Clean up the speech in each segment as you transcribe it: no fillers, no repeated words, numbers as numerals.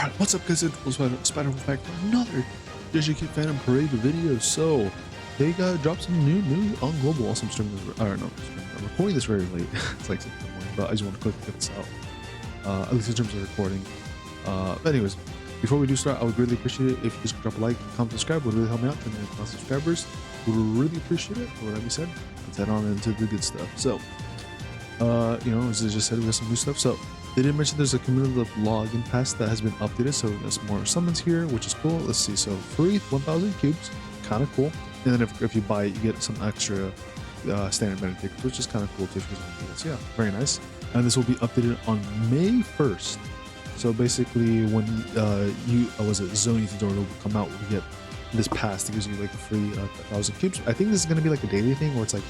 Alright, what's up guys, it's Spiderwolf back for another JJKPhantomparade video. So, they dropped some new news on Global. Also, I'm recording this very late. It's like 6 in the morning, but I just want to quickly get this out. At least in terms of recording. But anyways, before we do start, I would really appreciate it if you just drop a like, comment, subscribe. Would really help me out. 10,000 subscribers. Would really appreciate it. With that being said, let's head on into the good stuff. So, as I just said, we got some new stuff. So, they did mention there's a cumulative login pass that has been updated, so there's more summons here, which is cool. Let's see, so free 1,000 cubes, kind of cool. And then if you buy it, you get some extra standard meta tickets, which is kind of cool too. So yeah, very nice. And this will be updated on May 1st. So basically, when Zoni Itadori will come out, we get this pass that gives you like a free 1,000 cubes. I think this is gonna be like a daily thing, where it's like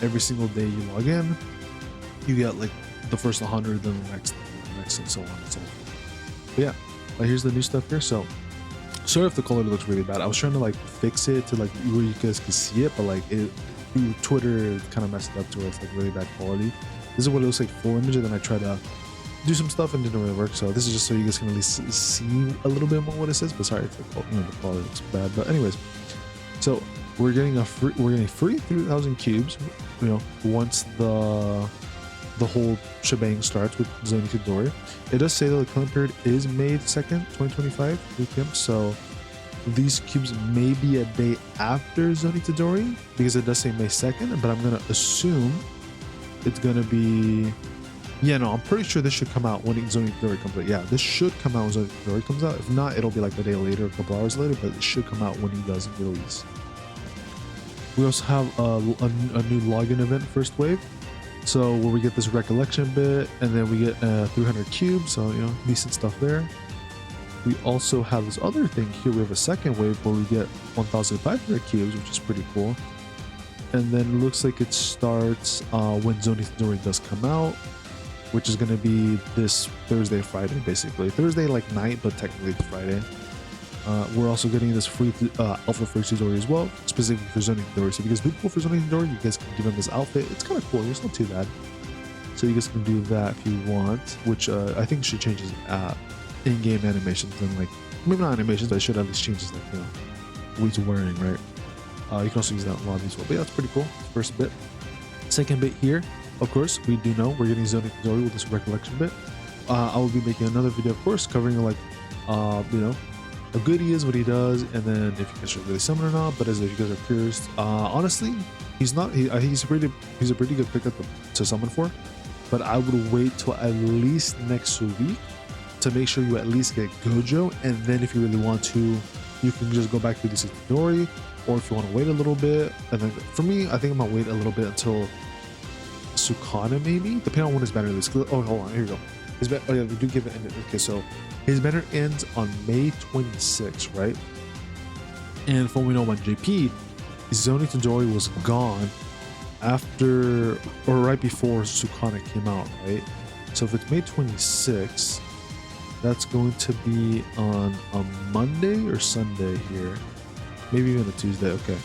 every single day you log in, you get like the first 100, then the next, and so on and so forth. But yeah, here's the new stuff here. So sorry if the quality looks really bad. I was trying to like fix it to like where you guys could see it, but like through Twitter it kind of messed it up to where it's like really bad quality. This is what it looks like full image, and then I tried to do some stuff and it didn't really work. So this is just so you guys can at least see a little bit more what it says. But sorry if the quality looks bad. But anyways, so we're getting free 3,000 cubes. Once the whole shebang starts with Zoni Itadori. It does say that the current period is May 2nd, 2025, 3 p.m. So these cubes may be a day after Zoni Itadori, because it does say May 2nd, but I'm gonna assume it's gonna be, I'm pretty sure this should come out when Zoni Itadori comes out. Yeah, this should come out when Zoni Itadori comes out. If not, it'll be like a day later, a couple hours later, but it should come out when he does release. We also have a new login event, first wave. So where we get this recollection bit, and then we get 300 cubes, so decent stuff there. We also have this other thing here. We have a second wave where we get 1,500 cubes, which is pretty cool. And then it looks like it starts when Zoni Itadori does come out, which is going to be this Thursday, Friday, basically. Thursday like night, but technically it's Friday. We're also getting this free alpha for Itadori as well, specifically for Zoni Itadori. So if you guys do pull for Zoni Itadori, you guys can give him this outfit. It's kind of cool. It's not too bad. So you guys can do that if you want, which I think should change his in-game animations, and like maybe not animations, but it should at least change his what he's wearing, right? You can also use that in lobby as well. But yeah, that's pretty cool. First bit. Second bit here, of course, we do know we're getting Zoni Itadori with this recollection bit. I will be making another video, of course, covering like how good he is, what he does, and then if you guys should really summon or not. But as if you guys are curious, honestly, he's not. I think he's a pretty good pickup to summon for. But I would wait till at least next week to make sure you at least get Gojo, and then if you really want to, you can just go back to this Itadori, or if you want to wait a little bit. And then for me, I think I'm gonna wait a little bit until Sukuna, maybe, depending on when his banner is. Oh, hold on, here we go. Oh yeah, we do give it. Okay, so his banner ends on May 26th, right? And from what we know about JP, Zoni Itadori was gone after or right before Sukuna came out, right? So if it's May 26th, that's going to be on a Monday or Sunday here, maybe even a Tuesday. Okay.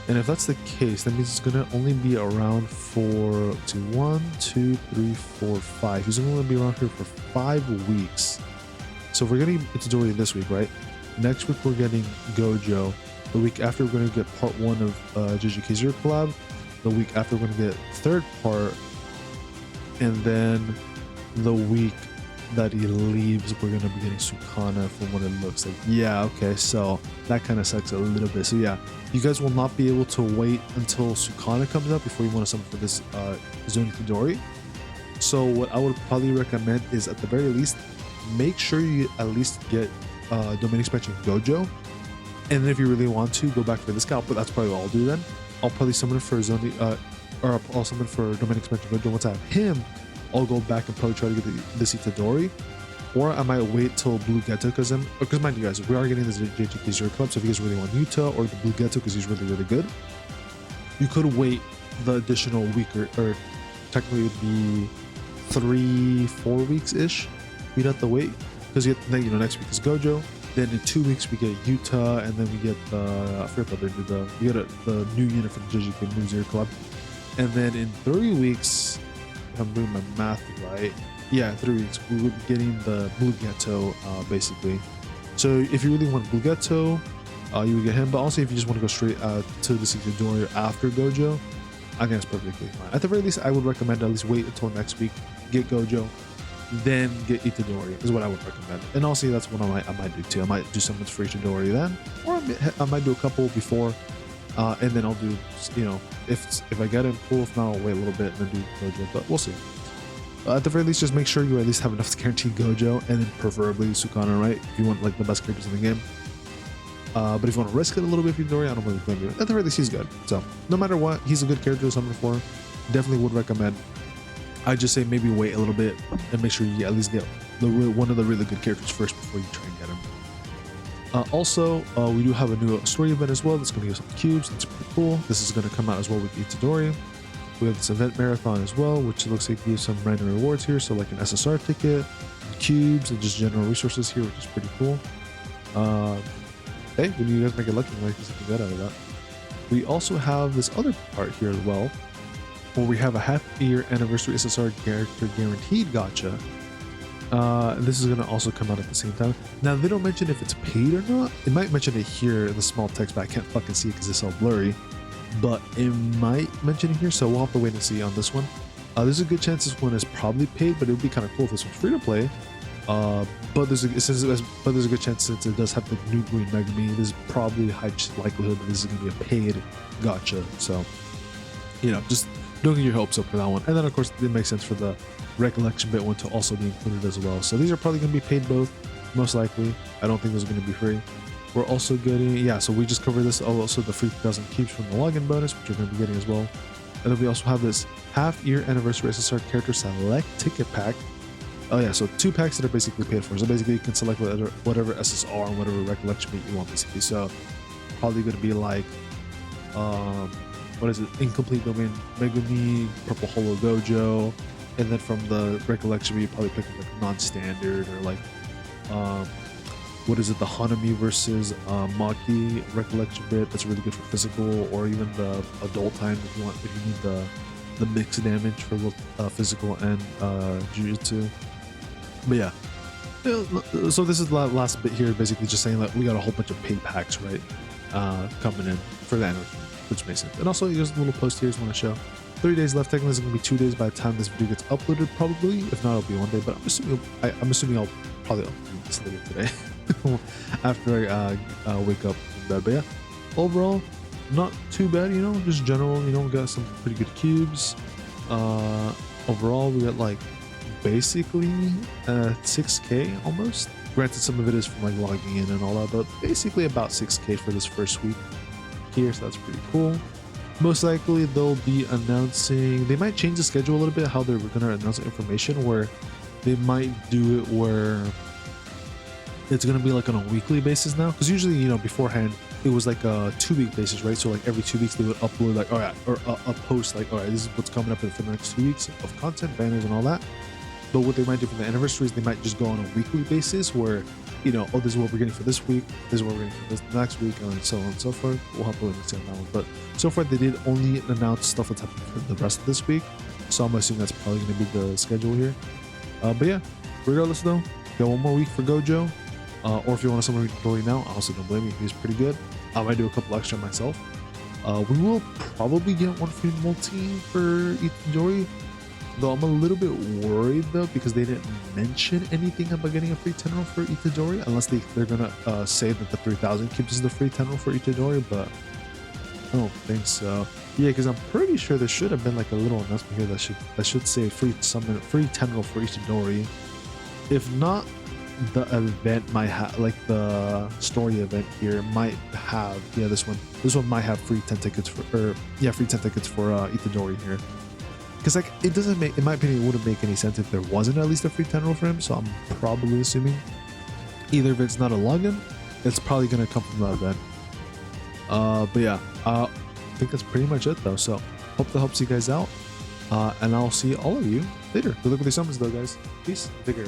And if that's the case, that means it's gonna only be around for 1, 2, 3, 4, 5. He's only gonna be around here for 5 weeks. So if we're getting Itadori this week, right? Next week we're getting Gojo. The week after we're gonna get part 1 of JJK collab. The week after we're gonna get third part, and then the week that he leaves, we're gonna be getting Sukuna from what it looks like. Yeah, okay, so that kind of sucks a little bit. So yeah, you guys will not be able to wait until Sukuna comes up before you want to summon for this Zoni Itadori. So what I would probably recommend is, at the very least, make sure you at least get domain expansion Gojo, and then if you really want to go back for this guy, but that's probably what I'll do then. I'll probably summon for Zoni, or I'll summon for domain expansion Gojo. Once I have him, I'll go back and probably try to get this Itadori, or I might wait till Blue Geto, because mind you guys, we are getting this JJK Club, so if you guys really want Yuta or the Blue Geto because he's really, really good, you could wait the additional week, or technically it would be 3-4 weeks-ish. You'd have to wait, because next week is Gojo, then in 2 weeks we get Yuta, and then we get I forget the new unit for the JJK Club, and then in 3 weeks, if I'm doing my math right, yeah, 3 weeks, we would be getting the blue Geto, basically. So if you really want blue Geto, you would get him. But also, if you just want to go straight to the Itadori after Gojo, I think it's perfectly fine. At the very least, I would recommend at least wait until next week, get Gojo, then get Itadori is what I would recommend. And also, that's what I might do too. I might do summons for Itadori then, or I might do a couple before, and then I'll do, you know, if I get him, cool. If not, I'll wait a little bit and then do Gojo. But we'll see. At the very least, just make sure you at least have enough to guarantee Gojo, and then preferably Sukuna, right? If you want like the best characters in the game. But if you want to risk it a little bit for Itadori, I don't really blame you. At the very least, he's good. So no matter what, he's a good character to summon for. Definitely would recommend. I just say maybe wait a little bit and make sure you at least get one of the really good characters first before you try and get him. Also, we do have a new story event as well that's going to give some cubes. That's pretty cool. This is going to come out as well with Itadori. We have this event marathon as well, which looks like gives some random rewards here. So like an SSR ticket, cubes, and just general resources here, which is pretty cool. Hey, when you guys make it lucky, you might get something good out of that. We also have this other part here as well, where we have a half-year anniversary SSR character guaranteed gacha. This is going to also come out at the same time. Now, they don't mention if it's paid or not. It might mention it here in the small text, but I can't fucking see it because it's all blurry. But it might mention it here, so we'll have to wait and see on this one. There's a good chance this one is probably paid, but it would be kind of cool if this one's free to play. But there's a good chance since it does have the new green Megami, there's probably a high likelihood that this is going to be a paid gacha. So, you know, just don't get your hopes up for that one. And then, of course, it makes sense for the recollection bit one to also be included as well. So these are probably going to be paid both, most likely. I don't think those are going to be free. We're also getting, yeah, so we just covered this. Also, the free 2,000 keeps from the login bonus, which you're going to be getting as well. And then we also have this half-year anniversary SSR character select ticket pack. Oh yeah, so 2 packs that are basically paid for. So basically you can select whatever SSR and whatever recollection beat you want basically. So probably going to be like, what is it? Incomplete Domain Megami, Purple Holo Gojo. And then from the recollection beat, probably pick like non-standard or like, what is it? The Nanami versus Maki recollection bit. That's really good for physical, or even the adult time if you need the mixed damage for both physical and Jujutsu. But yeah, so this is the last bit here, basically just saying that we got a whole bunch of paid packs, right, coming in for the anniversary, which makes sense. And also, here's a little post here I just want to show. 3 days left. Technically, it's going to be 2 days by the time this video gets uploaded, probably. If not, it'll be 1 day. But I'm assuming I'll probably upload this later today after I wake up in bed. But yeah, overall, not too bad. You know, just general. You know, we got some pretty good cubes. Overall, we got like basically 6K almost. Granted, some of it is from like logging in and all that, but basically about 6K for this first week here, so that's pretty cool. Most likely they'll be announcing, they might change the schedule a little bit, how they're gonna announce the information, where they might do it where it's gonna be like on a weekly basis now, because usually, you know, beforehand it was like a 2-week basis, right? So like every 2 weeks they would upload like, all right, or a post like, all right, this is what's coming up for the next 2 weeks of content, banners and all that. But what they might do for the anniversaries, they might just go on a weekly basis where, you know, oh, this is what we're getting for this week, this is what we're getting for this next week, and so on and so forth. We'll have to wait and see on that one. But so far, they did only announce stuff that's happening for the rest of this week. So I'm assuming that's probably going to be the schedule here. But yeah, regardless though, got 1 more week for Gojo. Or if you want to summon Itadori now, I also don't blame you. He's pretty good. I might do a couple extra myself. We will probably get 1 free multi for Itadori. Though I'm a little bit worried though, because they didn't mention anything about getting a free 10 for Itadori, unless they're gonna say that the 3,000 keeps is the free 10 for Itadori, but I don't think so. Yeah, because I'm pretty sure there should have been like a little announcement here that should say free 10 for Itadori. If not, the event might have, like the story event here might have, yeah, this one might have free 10 tickets for, free 10 tickets for Itadori here. Because like it doesn't make, in my opinion, it wouldn't make any sense if there wasn't at least a free 10 for him. So I'm probably assuming either if it's not a login, it's probably gonna come from that event. But yeah, I think that's pretty much it though. So hope that helps you guys out, and I'll see all of you later. Good luck with your summons though, guys. Peace. Take care.